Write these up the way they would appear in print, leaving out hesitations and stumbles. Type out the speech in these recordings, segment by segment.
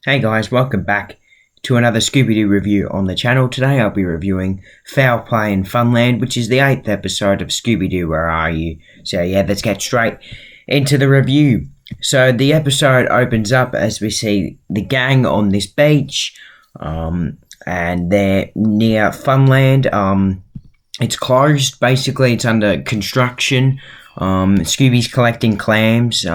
Hey guys, welcome back to another Scooby-Doo review on the channel. Today I'll be reviewing Foul Play in Funland, which is the 8th episode of Scooby-Doo, Where Are You? So yeah, let's get straight into the review. So the episode opens up as we see the gang on this beach, and they're near Funland. It's closed, basically, it's under construction. Scooby's collecting clams,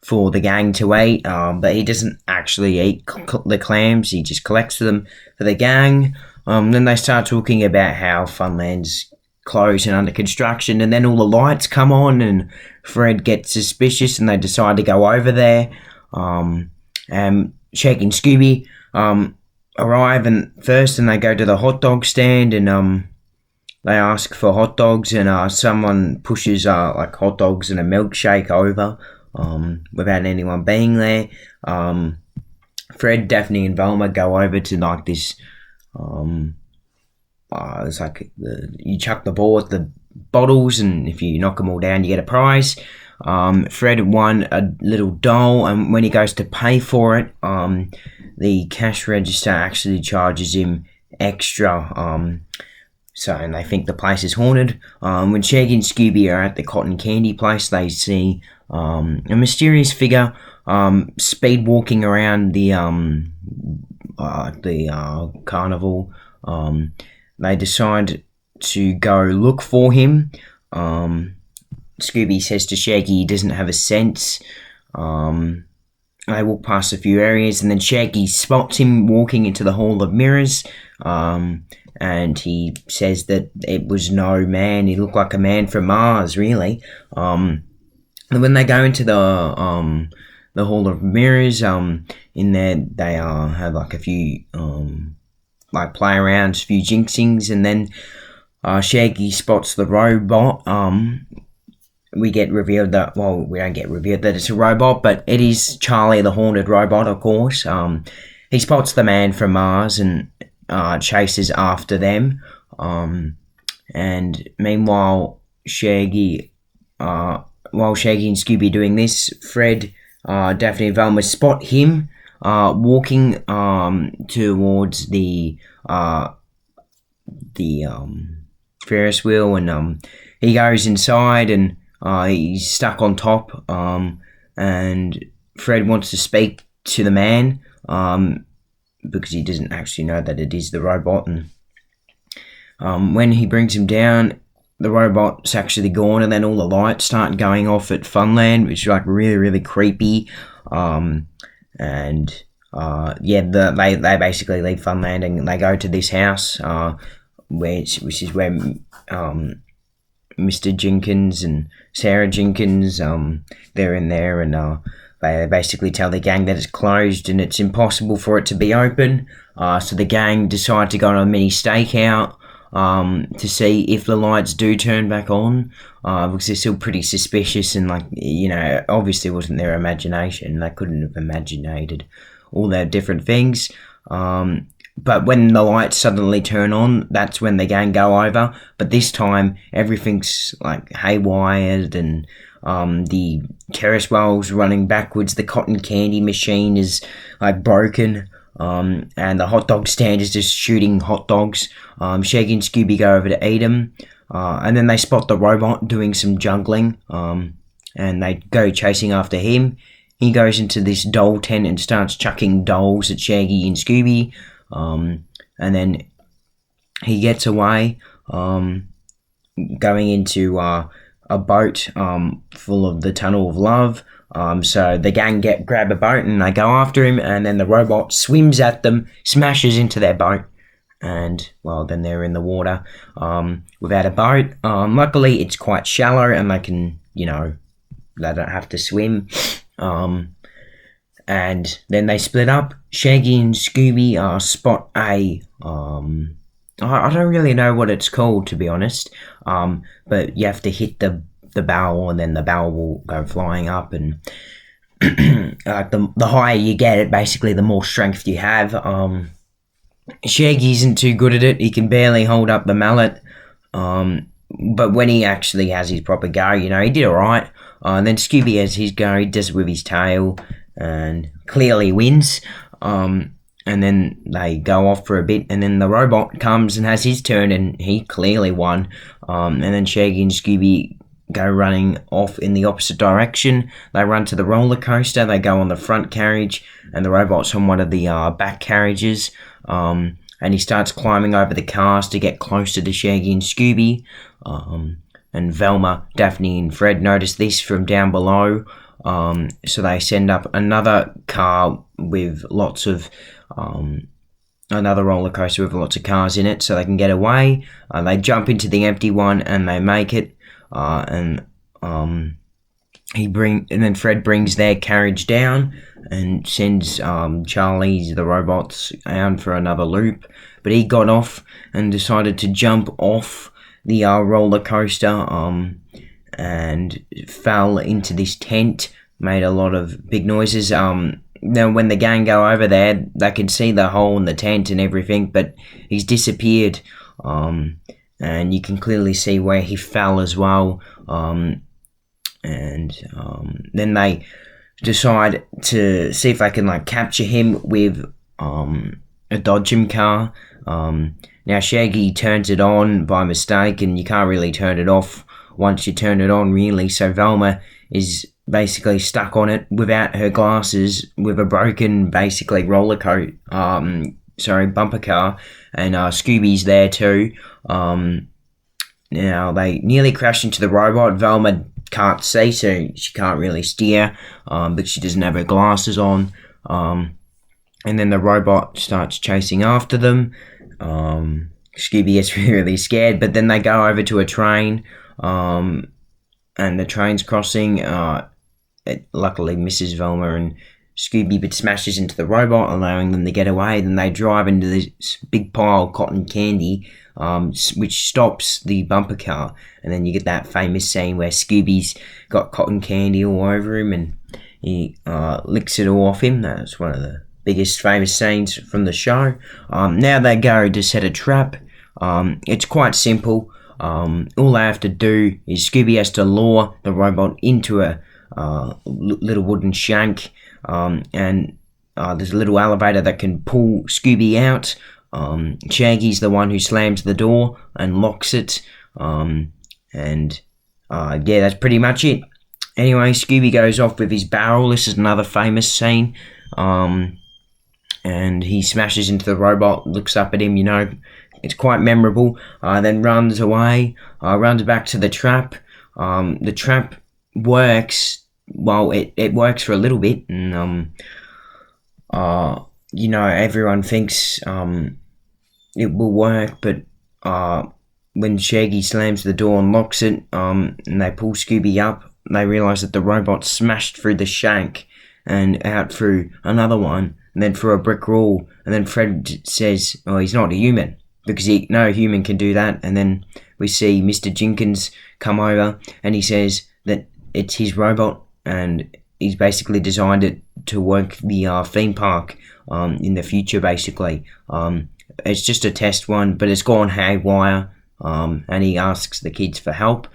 for the gang to eat, but he doesn't actually eat the clams, he just collects them for the gang. Then they start talking about how Funland's closed and under construction, and then all the lights come on and Fred gets suspicious and they decide to go over there. And Shaggy and Scooby arrive first and they go to the hot dog stand and they ask for hot dogs, and someone pushes like hot dogs and a milkshake over without anyone being there. Fred, Daphne, and Velma go over to like this. It's like you chuck the ball at the bottles, and if you knock them all down, you get a prize. Fred won a little doll, and when he goes to pay for it, the cash register actually charges him extra. And they think the place is haunted. When Shaggy and Scooby are at the cotton candy place, they see a mysterious figure speed walking around the carnival. They decide to go look for him. Scooby says to Shaggy he doesn't have a sense. They walk past a few areas, and then Shaggy spots him walking into the Hall of Mirrors. And he says that it was no man. He looked like a man from Mars, really. And when they go into the Hall of Mirrors, in there they have like a few like play arounds, a few jinxings, and then Shaggy spots the robot. We get revealed that, well, we don't get revealed that it's a robot, but it is Charlie the Haunted Robot, of course. He spots the man from Mars and chases after them. And meanwhile, while Shaggy and Scooby are doing this, Fred, Daphne, and Velma spot him walking towards the Ferris wheel, and he goes inside, and he's stuck on top, and Fred wants to speak to the man because he doesn't actually know that it is the robot. And when he brings him down, the robot's actually gone, and then all the lights start going off at Funland, which is like really, really creepy. They basically leave Funland and they go to this house, which is where Mr. Jenkins and Sarah Jenkins, they're in there, and they basically tell the gang that it's closed and it's impossible for it to be open. So the gang decide to go on a mini stakeout to see if the lights do turn back on, because they're still pretty suspicious, and obviously it wasn't their imagination. They couldn't have imaginated all their different things. But when the lights suddenly turn on, that's when the gang go over. But this time, everything's like haywired, and the carousels running backwards. The cotton candy machine is like broken. And the hot dog stand is just shooting hot dogs. Shaggy and Scooby go over to eat them. And then they spot the robot doing some juggling. And they go chasing after him. He goes into this doll tent and starts chucking dolls at Shaggy and Scooby. And then he gets away, going into a boat full of the Tunnel of Love. So the gang grab a boat and they go after him, and then the robot swims at them, smashes into their boat, and well, then they're in the water without a boat. Luckily, it's quite shallow, and they can, they don't have to swim. And then they split up. Shaggy and Scooby spot I don't really know what it's called, to be honest. But you have to hit the barrel, and then the barrel will go flying up, and the higher you get it, basically the more strength you have. Shaggy isn't too good at it. He can barely hold up the mallet. But when he actually has his proper go, he did alright. And then Scooby has his go. He does it with his tail and clearly wins. And then they go off for a bit, and then the robot comes and has his turn, and he clearly won. And then Shaggy and Scooby go running off in the opposite direction. They run to the roller coaster. They go on the front carriage, and the robot's on one of the back carriages. And he starts climbing over the cars to get closer to Shaggy and Scooby. And Velma, Daphne, and Fred notice this from down below. So they send up another car with lots of another roller coaster with lots of cars in it, so they can get away. They jump into the empty one and they make it. And then Fred brings their carriage down and sends Charlie the robots out for another loop. But he got off and decided to jump off the roller coaster and fell into this tent. Made a lot of big noises. Now, when the gang go over there, they can see the hole in the tent and everything, but he's disappeared. And you can clearly see where he fell as well. Then they decide to see if they can capture him with a dodgem car. Now Shaggy turns it on by mistake, and you can't really turn it off once you turn it on, really. So Velma is basically stuck on it without her glasses, with a broken, basically bumper car, and Scooby's there too. Now they nearly crash into the robot. Velma can't see, so she can't really steer, but she doesn't have her glasses on. And then the robot starts chasing after them. Scooby gets really scared, but then they go over to a train, and the train's crossing. It luckily misses Velma and Scooby, but smashes into the robot, allowing them to get away. Then they drive into this big pile of cotton candy, which stops the bumper car. And then you get that famous scene where Scooby's got cotton candy all over him, and he licks it all off him. That's one of the biggest famous scenes from the show. Now they go to set a trap. It's quite simple. All they have to do is Scooby has to lure the robot into a little wooden shank, and there's a little elevator that can pull Scooby out. Shaggy's the one who slams the door and locks it, yeah, that's pretty much it. Anyway, Scooby goes off with his barrel. This is another famous scene, and he smashes into the robot, looks up at him, it's quite memorable. Then runs away, runs back to the trap. The trap works. Well, it works for a little bit, and everyone thinks it will work, but when Shaggy slams the door and locks it, and they pull Scooby up, they realise that the robot smashed through the shank and out through another one, and then through a brick wall. And then Fred says, "Oh, he's not a human," because no human can do that. And then we see Mr. Jenkins come over, and he says that it's his robot, and he's basically designed it to work the theme park in the future, basically. It's just a test one, but it's gone haywire, and he asks the kids for help.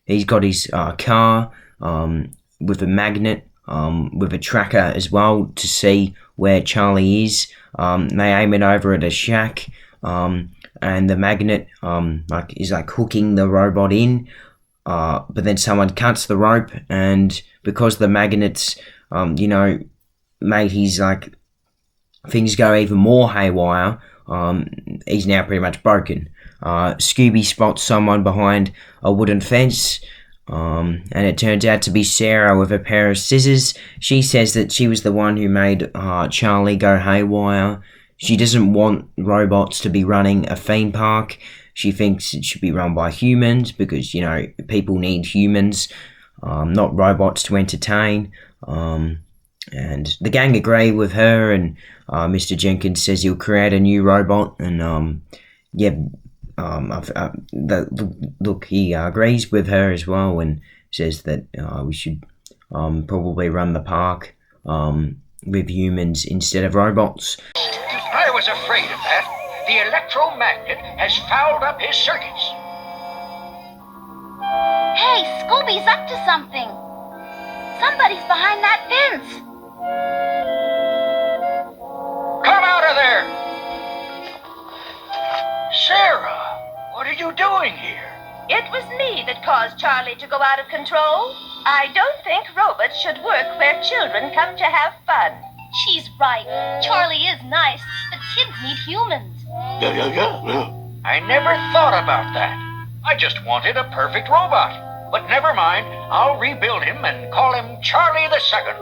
He's got his car with a magnet, with a tracker as well to see where Charlie is. They aim it over at a shack, and the magnet is hooking the robot in. But then someone cuts the rope, and because the magnets, made his things go even more haywire, he's now pretty much broken. Scooby spots someone behind a wooden fence, and it turns out to be Sarah with a pair of scissors. She says that she was the one who made Charlie go haywire. She doesn't want robots to be running a theme park. She thinks it should be run by humans because, people need humans, not robots to entertain. And the gang agree with her, and Mr. Jenkins says he'll create a new robot. And, he agrees with her as well, and says that we should probably run the park with humans instead of robots. I was afraid of that. The electromagnet has fouled up his circuits. Hey, Scooby's up to something. Somebody's behind that fence. cause Charlie to go out of control. I don't think robots should work where children come to have fun. She's right. Charlie is nice, but kids need humans. Yeah. I never thought about that. I just wanted a perfect robot. But never mind, I'll rebuild him and call him Charlie the Second.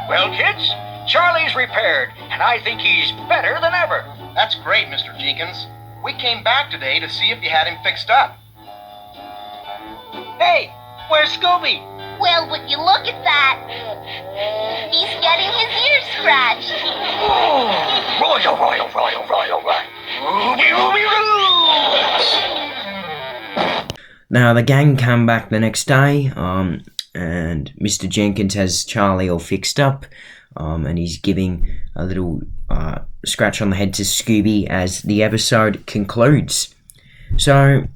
Well, kids, Charlie's repaired, and I think he's better than ever. That's great, Mr. Jenkins. We came back today to see if you had him fixed up. Hey, where's Scooby? Well, would you look at that? He's getting his ears scratched. Royal. Ruby. Now, the gang came back the next day, and Mr. Jenkins has Charlie all fixed up, and he's giving a little scratch on the head to Scooby as the episode concludes. So,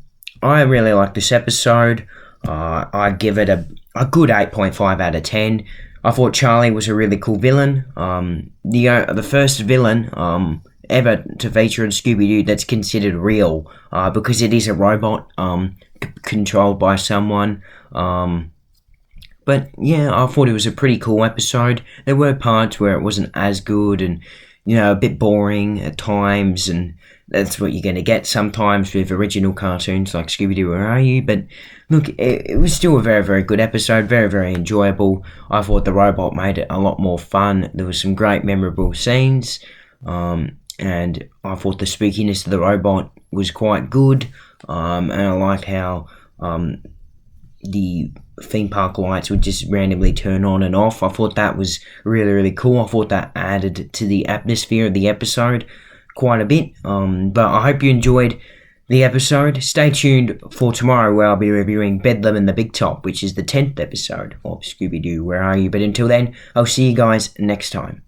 I really like this episode. I give it a good 8.5 out of 10. I thought Charlie was a really cool villain. The first villain ever to feature in Scooby-Doo that's considered real, because it is a robot controlled by someone. But yeah, I thought it was a pretty cool episode. There were parts where it wasn't as good and, a bit boring at times, and that's what you're going to get sometimes with original cartoons like Scooby-Doo, Where Are You? But look, it was still a very, very good episode, very, very enjoyable. I thought the robot made it a lot more fun. There was some great memorable scenes, and I thought the spookiness of the robot was quite good, and I liked how the theme park lights would just randomly turn on and off. I thought that was really, really cool. I thought that added to the atmosphere of the episode quite a bit. But I hope you enjoyed the episode. Stay tuned for tomorrow, where I'll be reviewing Bedlam and the Big Top, which is the 10th episode of Scooby-Doo, Where Are You? But until then, I'll see you guys next time.